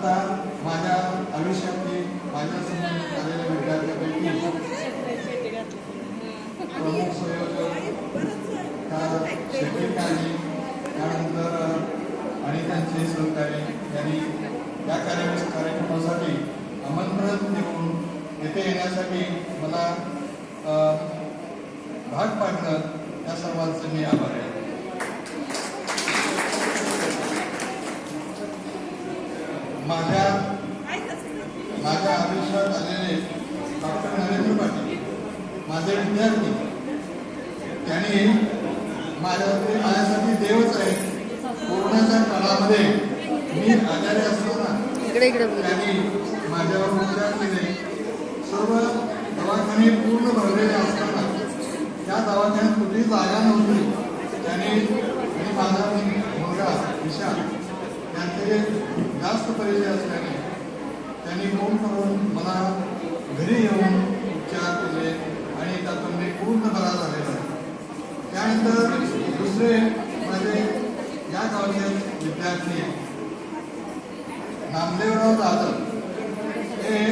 आता माझ्या आयुष्यातली माझ्या समोर आलेल्या विद्यार्थ्यांपैकी प्रमुख संयोजक शेट्टी काळजी, त्यानंतर आणि त्यांचे सहकारी यांनी या कार्यक्रमासाठी आमंत्रण देऊन येथे येण्यासाठी मला भाग पाडलं, या सर्वांचे मी आभार आहे. माझ्या आयुष्यात आलेले डॉक्टर नरेंद्र पाटील माझे विद्यार्थी, त्यांनी माझ्यासाठी देवच आहे. कोरोनाच्या काळामध्ये मी आजारी असताना त्यांनी माझ्यावर उपचार केले. सर्व दवाखाने पूर्ण भरलेले असताना त्या दवाखान्यात कुठली जागा नव्हती. त्यांनी आणि माझा मुलगा विशाल यांचे जास्त परिचय असल्याने त्यांनी फोन करून मला घरी येऊन उपचार केले आणि त्यातून मी पूर्ण बरा झालेला आहे. त्यानंतर दुसरे माझे या गावचे विद्यार्थी नामदेवराव जाधव हे